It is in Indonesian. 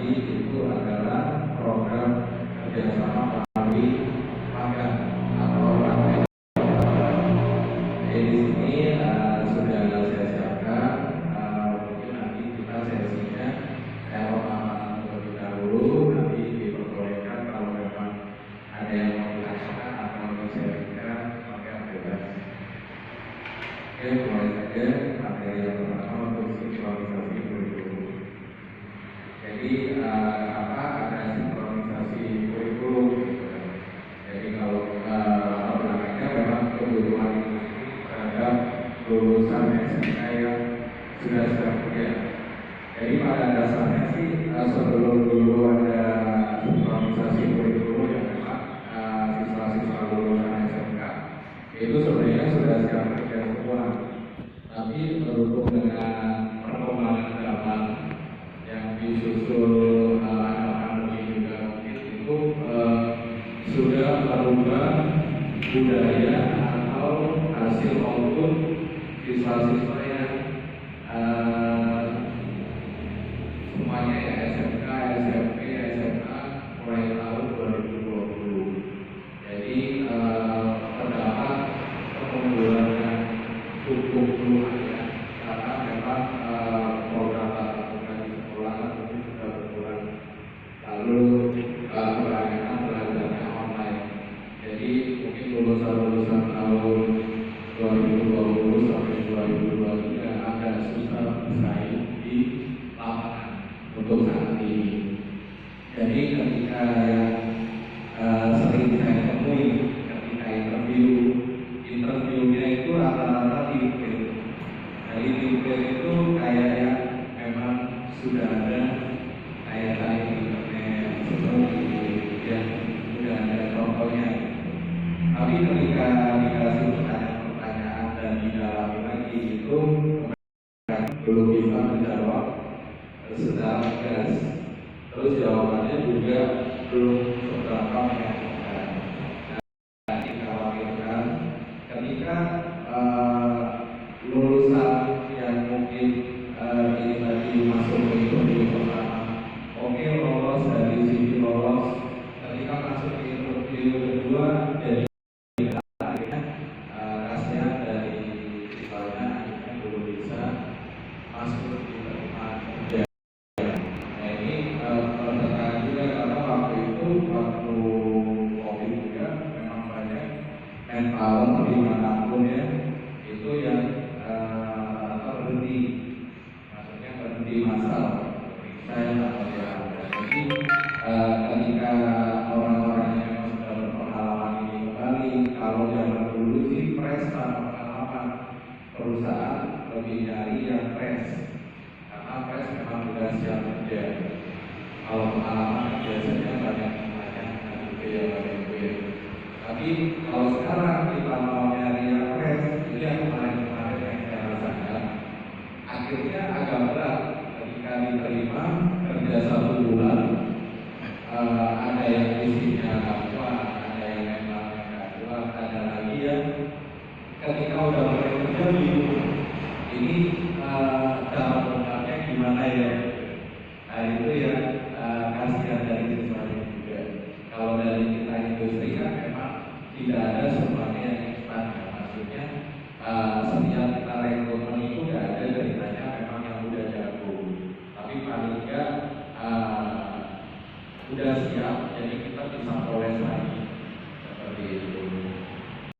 lagi itu adalah program kerjasama melalui magang atau praktek. Di sini sudah saya siapkan, mungkin nanti kita sesinya pemahaman terlebih dahulu, nanti diperbolehkan kalau memang ada yang mau ditanyakan atau mau sharingkan, maka bebas. Oke, mulai saja materi yang pertama untuk sinkronisasi kurikulum. Jadi ada sinkronisasi kurikulum? Jadi kalau belakangnya memang kebutuhan industri terhadap lulusan SMK yang sudah kuliah. Jadi pada dasarnya sih sebelum dulu ada sinkronisasi kurikulum yang memang siswa-siswa lulusan SMK itu sebenarnya sudah siap kerja semua. Tapi berhubung dengan perkembangan zaman yang disusul pandemi juga mungkin itu sudah merubah budaya atau hasil output siswa-siswa yang semuanya ya SMK, SMP, SMA mulai tahun 2020. Jadi terdapat kemunduran yang cukup lumayan karena memang program tatap muka di sekolah itu sudah berkurang. Lalu kebanyakan belajarnya online. Jadi mungkin lulusan tahun 2020 sampai 2023 agak susah bersaing di lapangan untuk saat ini. Jadi ketika yang sering saya temui ketika interviewnya itu rata-rata tipir. Jadi tipir itu kayak yang memang sudah ada kayak tadi di internet seperti yang sudah ada contohnya. Tapi ketika dikasih pertanyaan dan didalami lagi itu belum bisa menjawab secara tegas. Terus jawabannya juga belum seberapa meyakinkan. Nah, dikhawatirkan ketika lulusan yang mungkin ini tadi masuk ke interview pertama, oke lolos dari sini lolos, ketika masuk ke interview kedua jadi kasihan dari siswanya akhirnya belum bisa masuk di tempat kerja. Nah ini pertanyaan juga karena waktu itu waktu COVID juga memang banyak manpower dimanapun ya itu yang berhenti, maksudnya berhenti massal, saya atau ya. Jadi ketika orang-orang yang memang sudah berpengalaman ini kembali, kalau zaman dulu sih fresh tanpa pengalaman, perusahaan lebih nyari yang fresh karena fresh memang sudah siap kerja. Kalau pengalaman biasanya banyak gitu ya Bapak ya. Tapi kalau sekarang kita mau nyari yang fresh, itu yang kemarin-kemarin yang saya rasakan akhirnya agak berat ketika diterima kerja 1 bulan. Ada yang isinya nggak kuat, ada yang memang nggak kuat, ada lagi yang ketika udah mulai kerja bingung ini cara penggunanya gimana ya. Nah itu ya kasihan dari siswanya juga. Kalau dari kita industri kan memang tidak ada semuanya yang instan ya. Maksudnya setiap kita rekrutmen itu nggak ada ceritanya memang yang udah jago, tapi paling nggak udah siap, jadi kita bisa poles lagi.